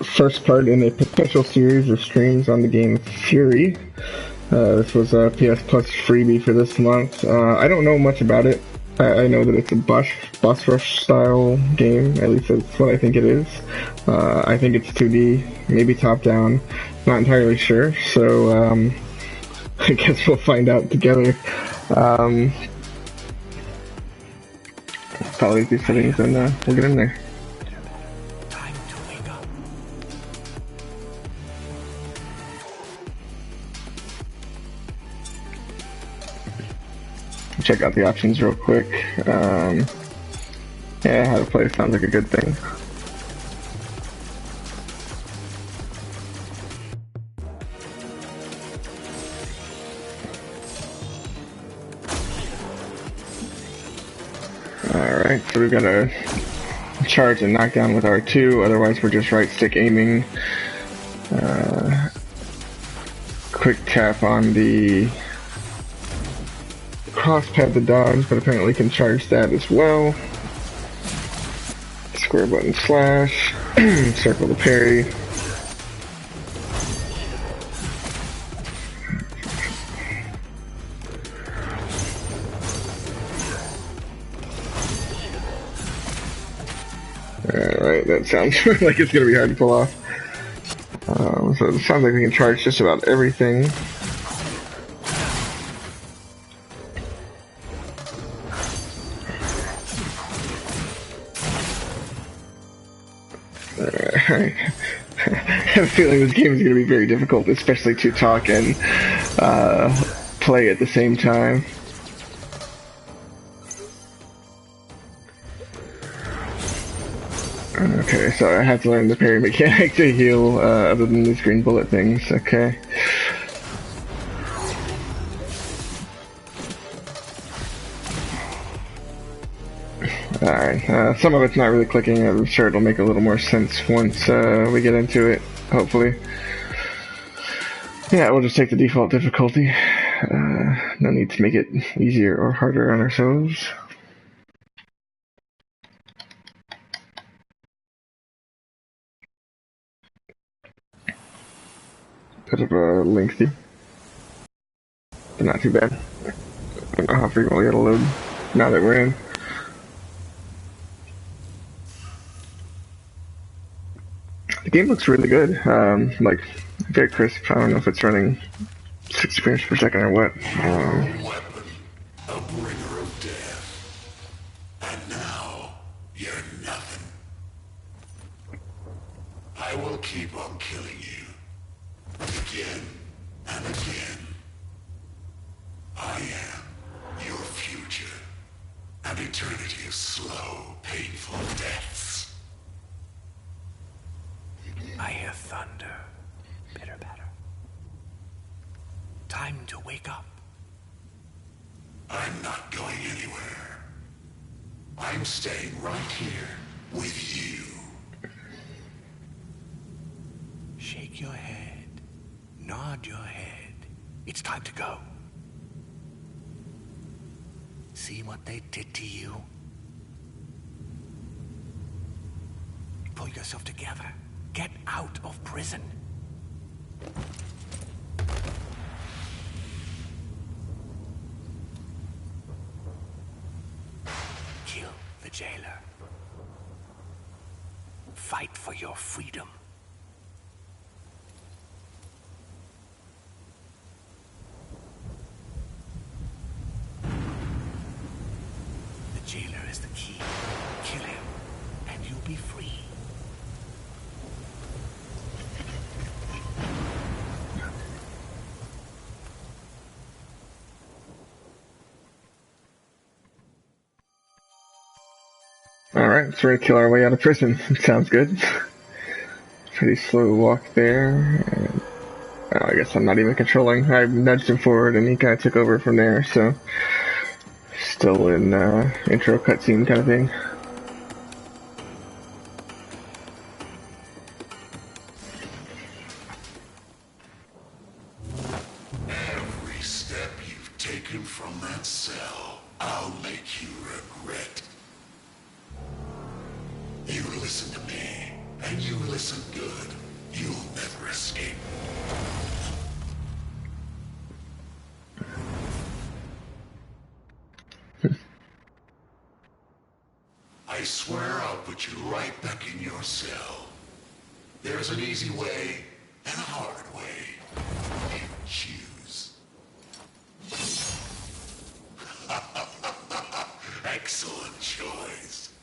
first part in a potential series of streams on the game Furi. This was a PS Plus freebie for this month. I don't know much about it. I know that it's a boss rush style game, at least that's what I think it is. I think it's 2D, maybe top down, not entirely sure, so I guess we'll find out together. Follow these settings and we'll get in there. Check out the options real quick. Yeah, how to play sounds like a good thing. Alright, so we've got to charge and knock down with R2, otherwise we're just right stick aiming. Quick tap on the cross pad to dodge, but apparently can charge that as well. Square button slash, circle to parry. Alright, that sounds like it's gonna be hard to pull off. So it sounds like we can charge just about everything. Alright. I have a feeling this game is going to be very difficult, especially to talk and play at the same time. Okay, so I have to learn the parry mechanic to heal, other than these green bullet things, okay. Alright, some of it's not really clicking. I'm sure it'll make a little more sense once we get into it, hopefully. Yeah, we'll just take the default difficulty. No need to make it easier or harder on ourselves. Bit of a lengthy, but not too bad. I don't know how frequently it'll load now that we're in. The game looks really good, like very crisp. I don't know if it's running 60 frames per second or what. Weapon, a bringer of death, and now you're nothing. I will keep on killing you, again and again. I am your future, an eternity of slow, painful deaths. I hear thunder. Pitter patter. Time to wake up. I'm not going anywhere. I'm staying right here with you. Shake your head. Nod your head. It's time to go. See what they did to you? Pull yourself together. Get out of prison. Kill the jailer. Fight for your freedom. The jailer is the key. Kill him, and you'll be free. Alright, let's try to kill our way out of prison. Sounds good. Pretty slow walk there. And, I guess I'm not even controlling. I nudged him forward and he kind of took over from there, so still in intro cutscene kind of thing. Every step you've taken from that cell, I'll make you regret. You listen to me, And you listen good. You'll never escape. I swear I'll put you right back in your cell. There's an easy way and a hard way. You choose. Excellent choice.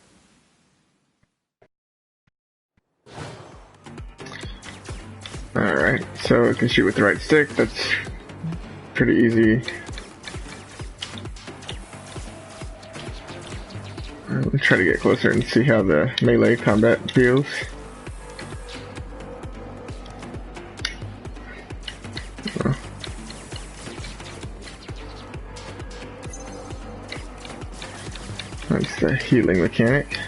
Alright, so I can shoot with the right stick, that's pretty easy. Let me try to get closer and see how the melee combat feels. Oh. That's the healing mechanic.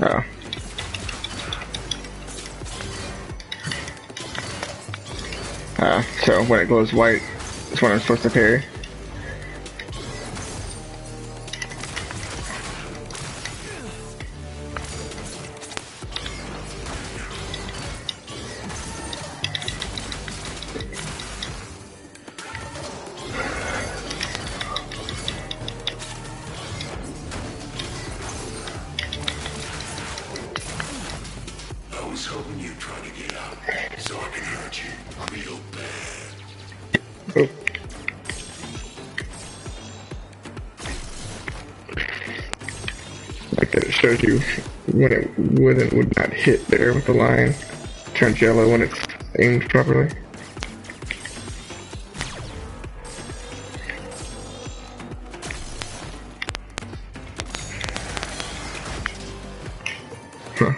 Oh. So when it glows white, it's when I'm supposed to parry. I was hoping you'd try to get out, so I can hurt you real bad. Oh. Like that it shows you when it would not hit there with the line. Turns yellow when it's aimed properly. Huh.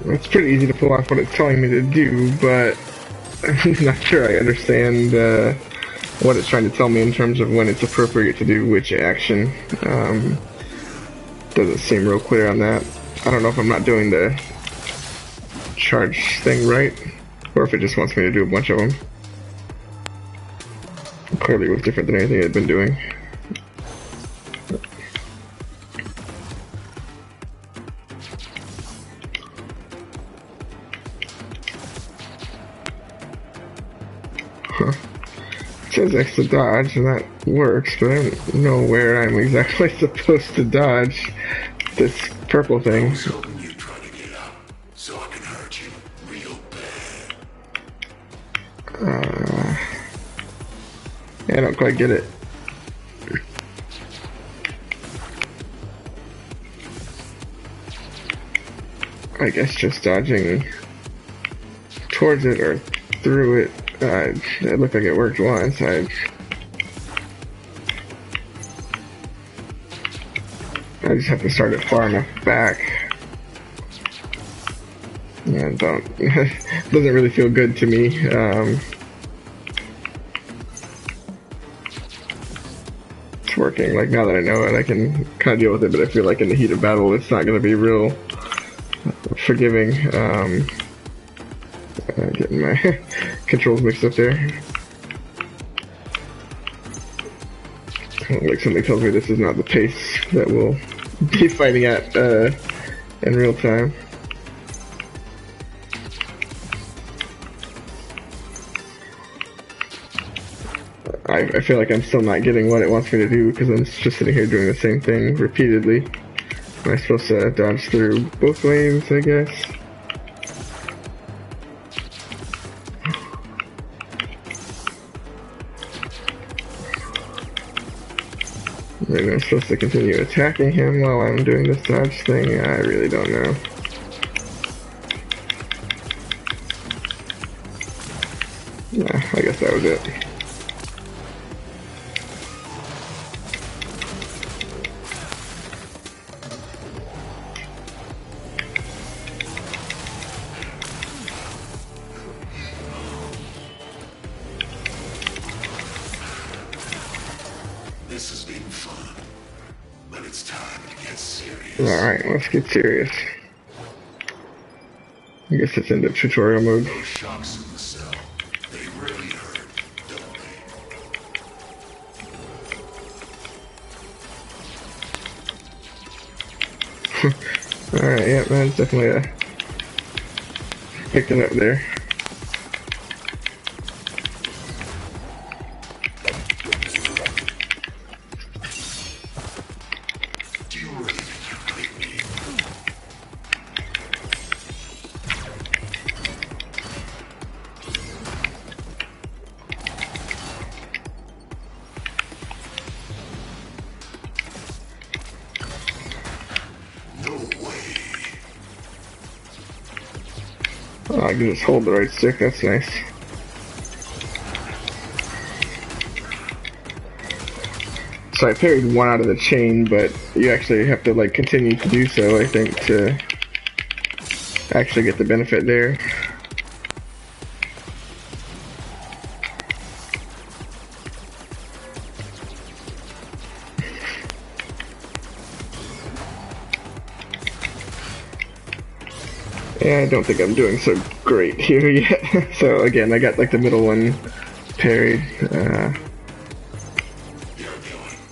It's pretty easy to pull off what it's telling me to do, but I'm not sure I understand what it's trying to tell me in terms of when it's appropriate to do which action. Doesn't seem real clear on that. I don't know if I'm not doing the charge thing right, or if it just wants me to do a bunch of them. Clearly it was different than anything I'd been doing. Huh. It says X to dodge, and that works, but I don't know where I'm exactly supposed to dodge this purple thing. I was hoping you'd try to get out, so I can hurt you real bad. Yeah, I don't quite get it. I guess just dodging towards it or through it. It looked like it worked once. I just have to start it far enough back. And doesn't really feel good to me. It's working. Like now that I know it, I can kind of deal with it. But I feel like in the heat of battle, it's not going to be real forgiving. Getting my controls mixed up there. Like something tells me this is not the pace that we'll be fighting at in real time. I feel like I'm still not getting what it wants me to do because I'm just sitting here doing the same thing repeatedly. Am I supposed to dodge through both lanes, I guess? Maybe I'm supposed to continue attacking him while I'm doing this dodge thing? I really don't know. Yeah, I guess that was it. This has been fun, but it's time to get serious. Alright, let's get serious. I guess it's into tutorial mode. Those shocks in the Alright, yeah, that's definitely picked it up there. Do you really think you can beat me? No way. Oh, I can just hold the right stick, that's nice. So I parried one out of the chain, but you actually have to like continue to do so, I think, to actually get the benefit there. Yeah, I don't think I'm doing so great here yet. So again, I got like the middle one parried. You're going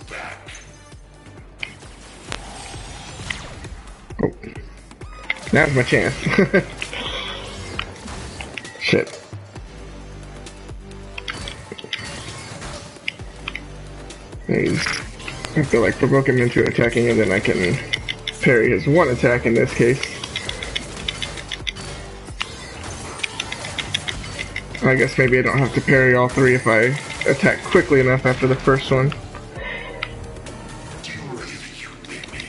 back. Oh. Now's my chance. Shit. I have to like provoke him into attacking, and then I can parry his one attack in this case. I guess maybe I don't have to parry all three if I attack quickly enough after the first one. Do you really think you can beat me?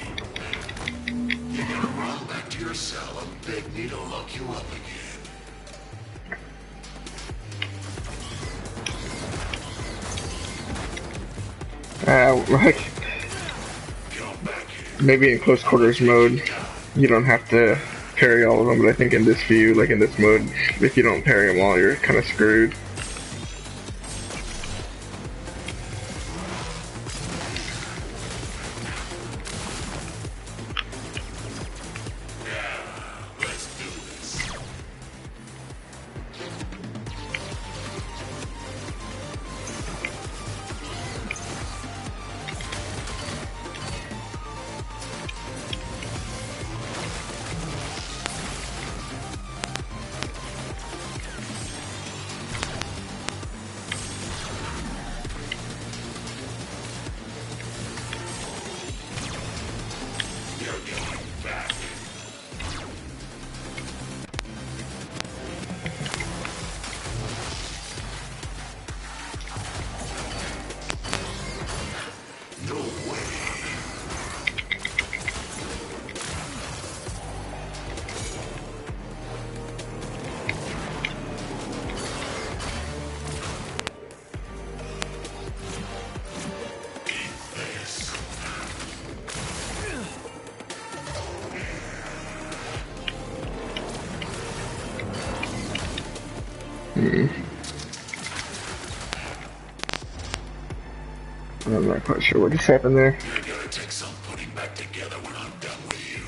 You're gonna run back to your cell and beg me to lock you up again. Like, Come back here. maybe in close quarters mode, you don't have to parry all of them, but I think in this view, like in this mode, if you don't parry them all, you're kind of screwed. Let's do this. You're going back. No way. Eat this. I'm not quite sure what just happened there. You're gonna take some putting back together when I'm done with you.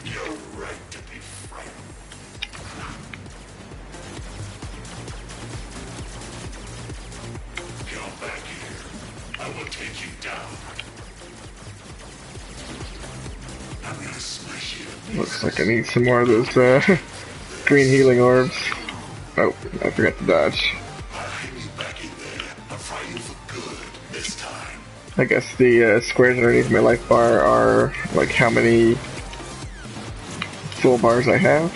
You're right to be frightened. Come back here. I will take you down. I'm gonna smash you to pieces. Looks like I need some more of those green healing orbs. Oh, I forgot to dodge. I'll hang you back in there. I'll fry you for good this time. I guess the squares underneath my life bar are like how many full bars I have.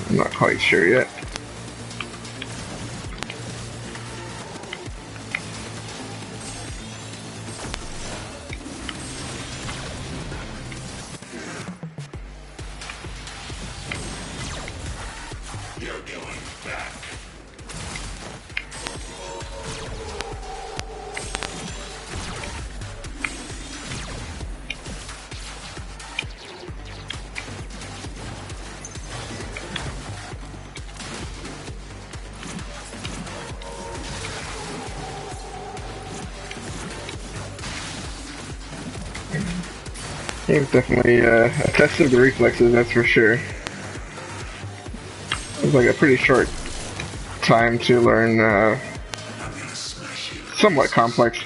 I'm not quite sure yet. You're going back. Game's definitely a test of the reflexes, that's for sure. It was like a pretty short time to learn somewhat complex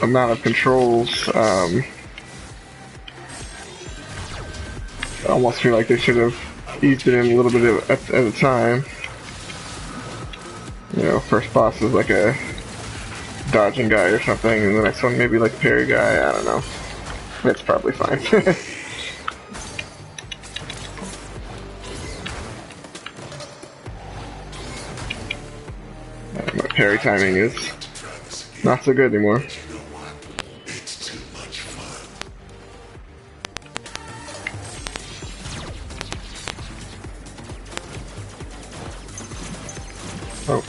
amount of controls. I almost feel like they should have eased it in a little bit at a time. You know, first boss is like a dodging guy or something, and the next one maybe like parry guy, I don't know. It's probably fine. My parry timing is not so good anymore. Oh.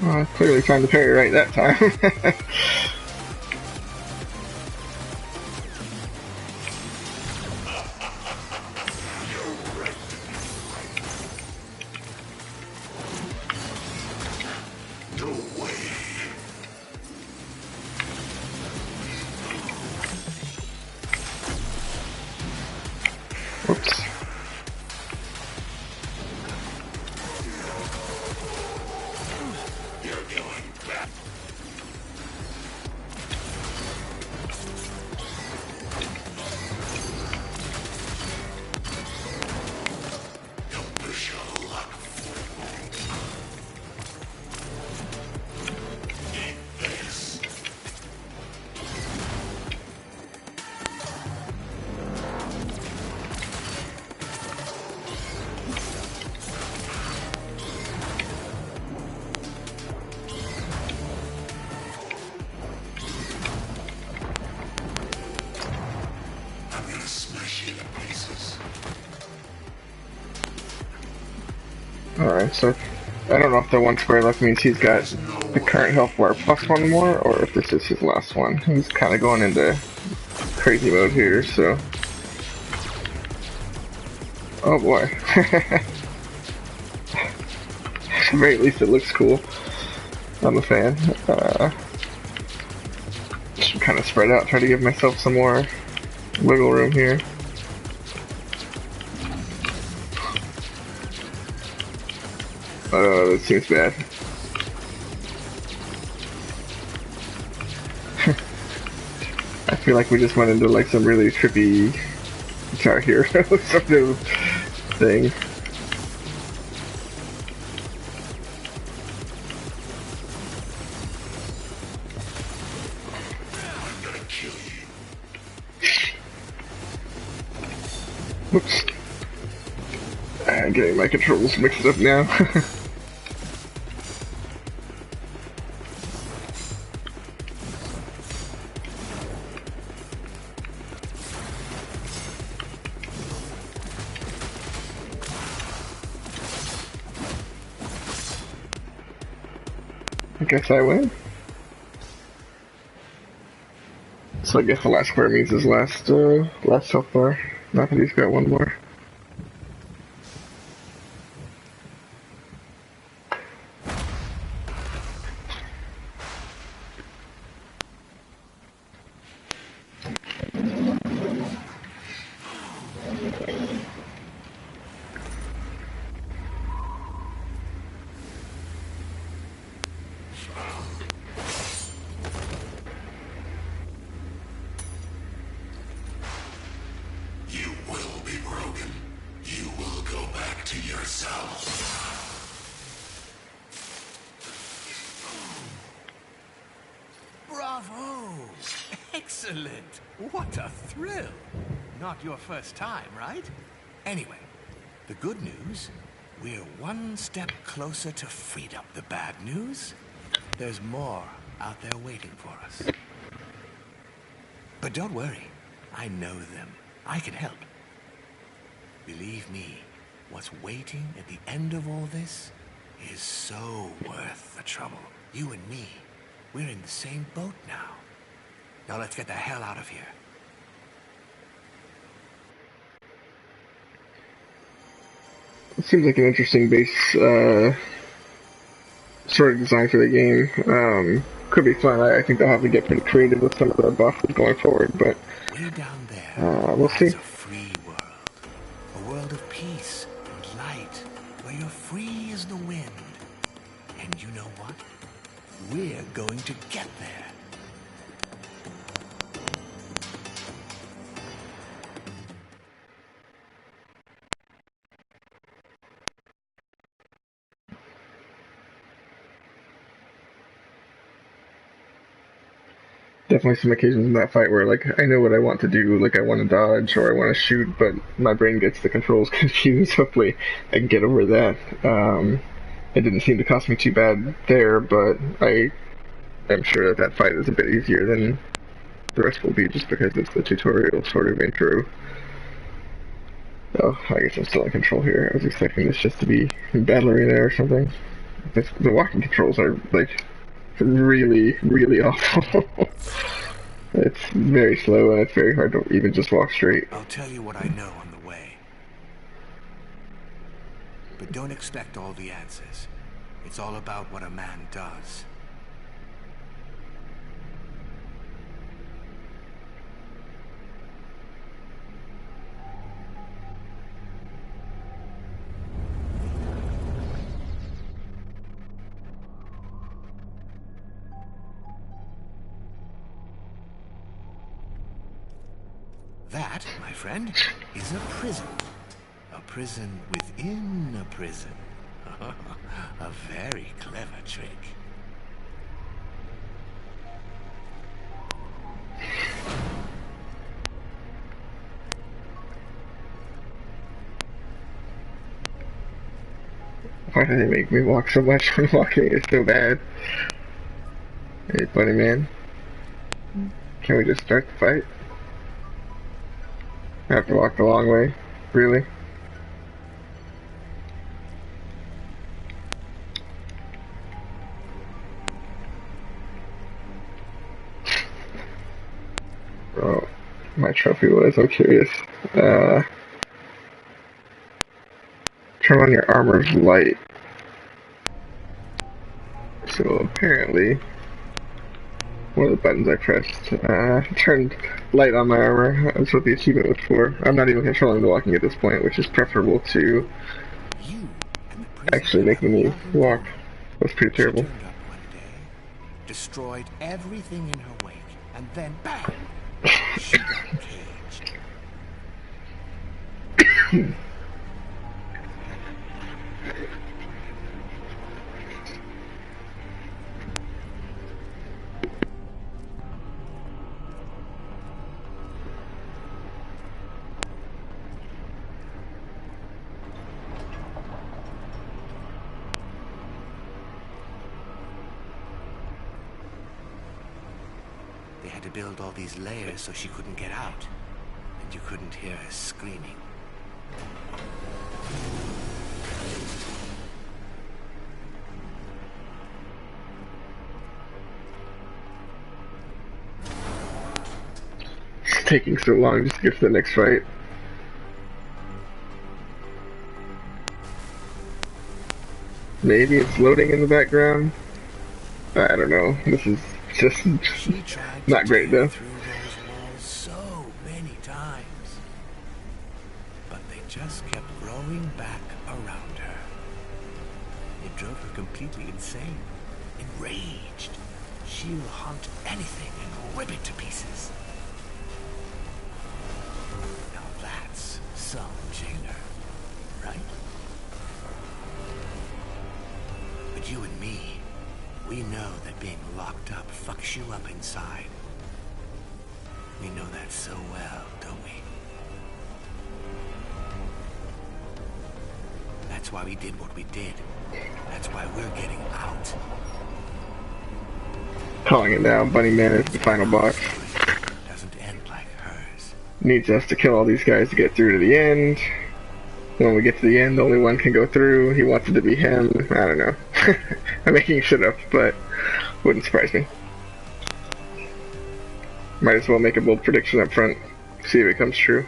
Well, I clearly found the parry right that time. Whoops. Alright, so I don't know if the one square left means he's got the current health bar plus one more, or if this is his last one. He's kind of going into crazy mode here, so... Oh boy. At the very least it looks cool. I'm a fan. Should kind of spread out, try to give myself some more wiggle room here. That seems bad. I feel like we just went into like some really trippy Guitar Hero sort of thing. Whoops. I'm getting my controls mixed up now. I guess I win. So I guess the last square means his last health bar. Not that he's got one more. Bravo! Excellent! What a thrill! Not your first time, right? Anyway, the good news, we're one step closer to freedom. The bad news, there's more out there waiting for us. But don't worry, I know them. I can help. Believe me, what's waiting at the end of all this is so worth the trouble. You and me, we're in the same boat now. Now let's get the hell out of here. It seems like an interesting base sort of design for the game. Could be fun. I think they'll have to get pretty creative with some of the bosses going forward, but way down there we'll see. lies a free world. A world of peace and light, where you're free as the wind. And you know what? We're going to get there. Definitely some occasions in that fight where, like, I know what I want to do, like I want to dodge or I want to shoot, but my brain gets the controls confused. Hopefully I can get over that. It didn't seem to cost me too bad there, but I am sure that that fight is a bit easier than the rest will be just because it's the tutorial sort of intro. Oh, I guess I'm still in control here. I was expecting this just to be battle arena or something. The walking controls are, like, really, really awful. It's very slow and it's very hard to even just walk straight. I'll tell you what I know on the way. But don't expect all the answers. It's all about what a man does. That, my friend, is a prison. A prison within a prison. A very clever trick. Why do they make me walk so much when walking is so bad? Hey, buddy man. Can we just start the fight? I have to walk the long way? Really? Oh, my trophy was, I'm curious. Turn on your armor's light. So apparently, one of the buttons I pressed turned light on my armor. That's what the achievement was for. I'm not even controlling the walking at this point, which is preferable to actually making me walk. That's pretty terrible. She turned up one day, destroyed everything in her wake, and then bam! She got caged. They had to build all these layers so she couldn't get out, and you couldn't hear her screaming. It's taking so long just to get to the next fight. Maybe it's loading in the background. I don't know. This is just not great though. Through those walls so many times, but they just kept growing back around her. It drove her completely insane, enraged. She'll hunt anything and rip it to pieces. Now that's some jailer, right? But you and me, we know that being locked up fucks you up inside. We know that so well, don't we? That's why we did what we did. That's why we're getting out. Calling it now, Bunny Man is the final boss. Doesn't end like hers. needs us to kill all these guys to get through to the end. When we get to the end, only one can go through. He wants it to be him. I don't know. I'm making shit up, but wouldn't surprise me. Might as well make a bold prediction up front. See if it comes true.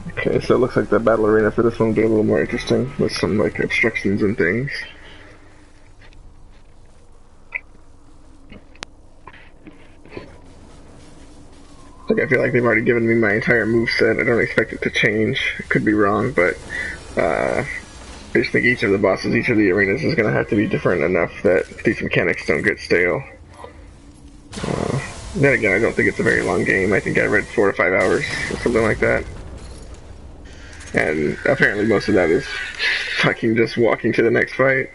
Okay, so it looks like the battle arena for this one will be a little more interesting, with some, like, obstructions and things. Like, I feel like they've already given me my entire moveset. I don't expect it to change. It could be wrong, but, I just think each of the bosses, each of the arenas is gonna have to be different enough that these mechanics don't get stale. Then again, I don't think it's a very long game. I think I read 4 to 5 hours, or something like that. And apparently most of that is fucking just walking to the next fight.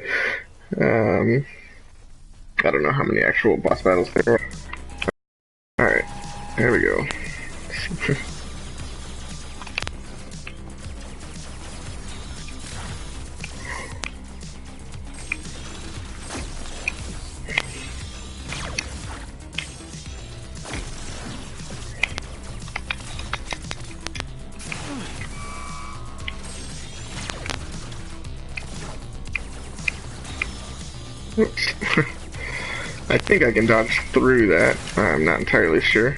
I don't know how many actual boss battles there are. Alright, there we go. Oops. I think I can dodge through that. I'm not entirely sure.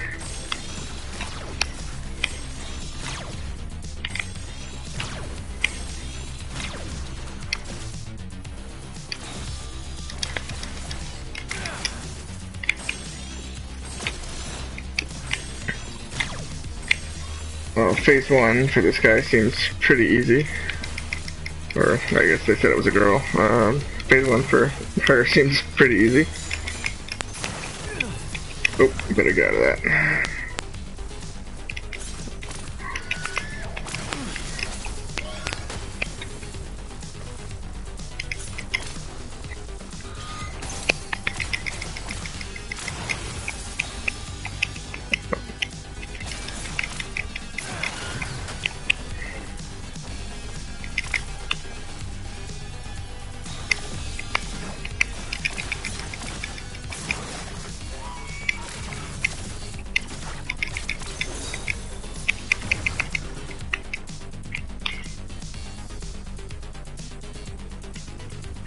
Well, phase 1 for this guy seems pretty easy. Or, I guess they said it was a girl. Phase 1 for her seems pretty easy. Oh, better get out of that.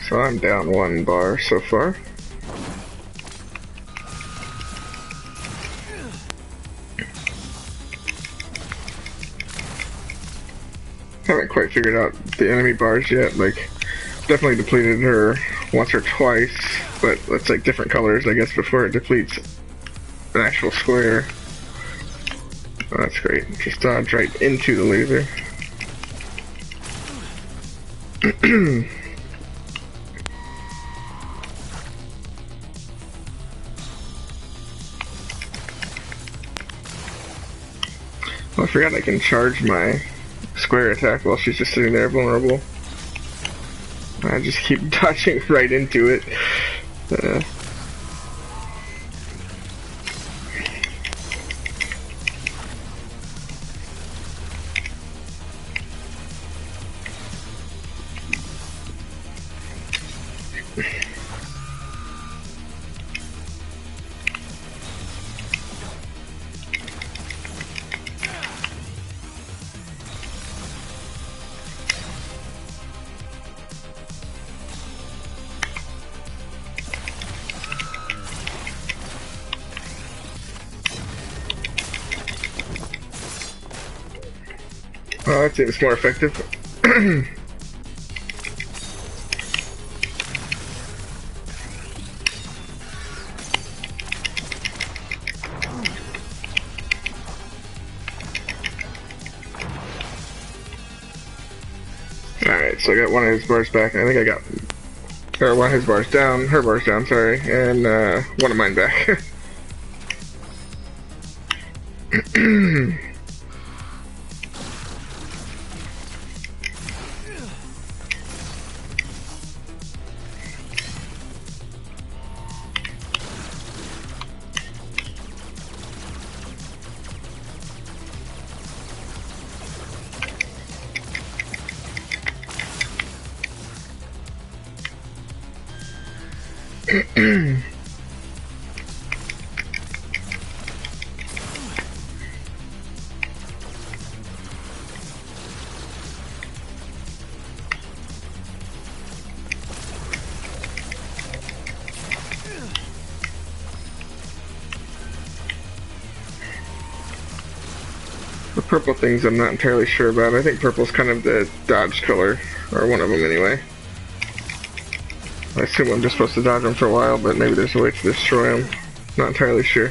So I'm down 1 bar so far. Haven't quite figured out the enemy bars yet. Like, definitely depleted her once or twice, but it's like different colors, I guess, before it depletes an actual square. Oh, that's great. Just dodge right into the laser. Oh, I forgot I can charge my square attack while she's just sitting there vulnerable. I just keep dodging right into it. Oh, that seems more effective. Alright, so I got one of his bars back, and I think I got... Or one of his bars down, her bars down, sorry, and one of mine back. The purple things I'm not entirely sure about. I think purple's kind of the dodge color, or one of them anyway. I assume I'm just supposed to dodge them for a while, but maybe there's a way to destroy them. Not entirely sure.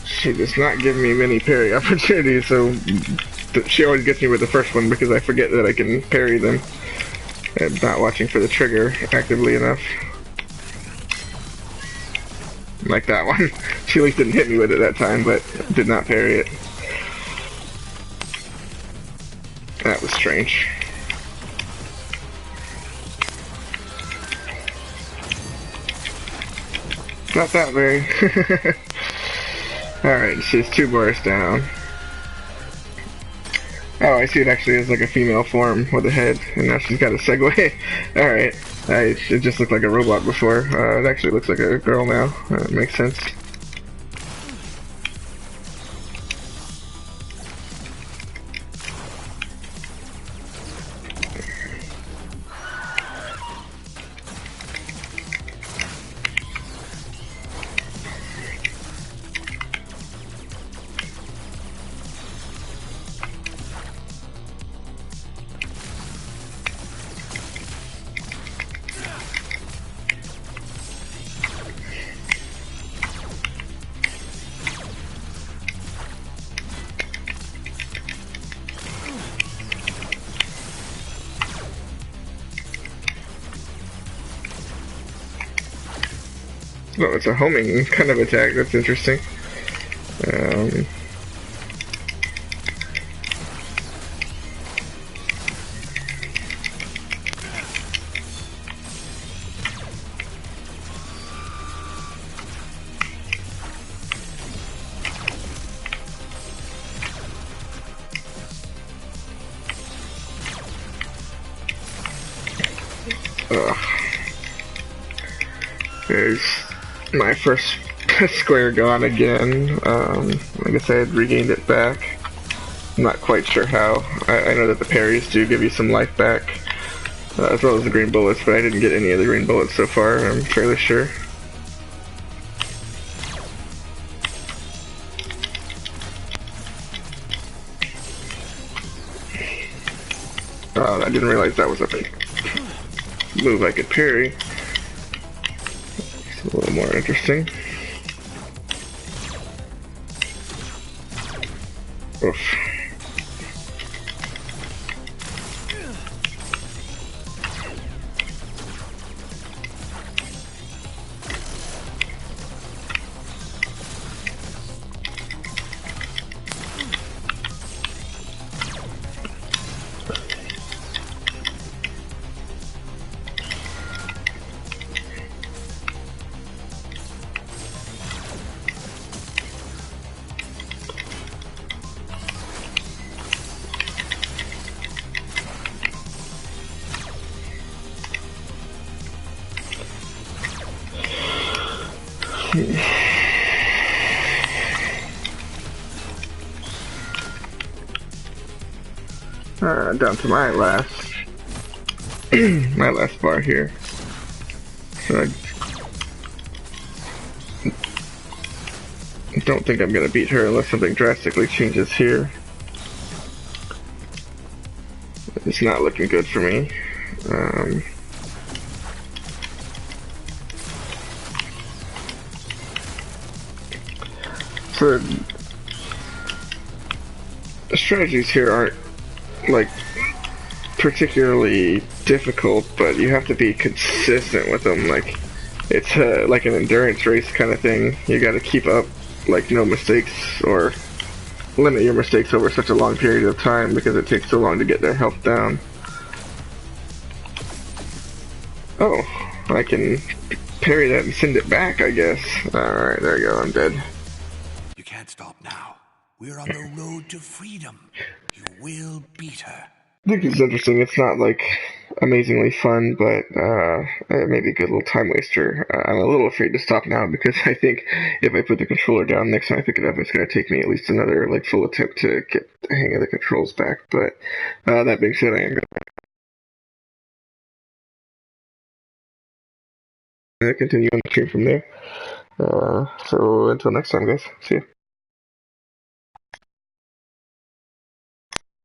She does not give me many parry opportunities, so she always gets me with the first one because I forget that I can parry them. I'm not watching for the trigger actively enough. Like that one. She at least didn't hit me with it that time, but did not parry it. That was strange. Not that very. Alright, she's 2 bars down. Oh, I see it actually is like a female form with a head, and now she's got a segue. Alright, it just looked like a robot before. It actually looks like a girl now. Makes sense. Oh, it's a homing kind of attack. That's interesting. There's my first square gone again. I guess I had regained it back. I'm not quite sure how. I know that the parries do give you some life back, as well as the green bullets, but I didn't get any of the green bullets so far, I'm fairly sure. Oh, I didn't realize that was a move I could parry. It's a little more interesting. Oof. Down to my last my last bar here. So I don't think I'm gonna beat her unless something drastically changes here. It's not looking good for me. So the strategies here aren't like particularly difficult, but you have to be consistent with them. Like, it's like an endurance race kind of thing. You got to keep up, like, no mistakes, or limit your mistakes over such a long period of time because it takes so long to get their health down. Oh, I can parry that and send it back, I guess. Alright, there you go, I'm dead. You can't stop now. We're on the road to freedom. You will beat her. I think it's interesting. It's not, like, amazingly fun, but maybe a good little time waster. I'm a little afraid to stop now because I think if I put the controller down next time I pick it up, it's going to take me at least another, like, full attempt to get the hang of the controls back. But that being said, I am going to continue on the stream from there. So until next time, guys. See ya.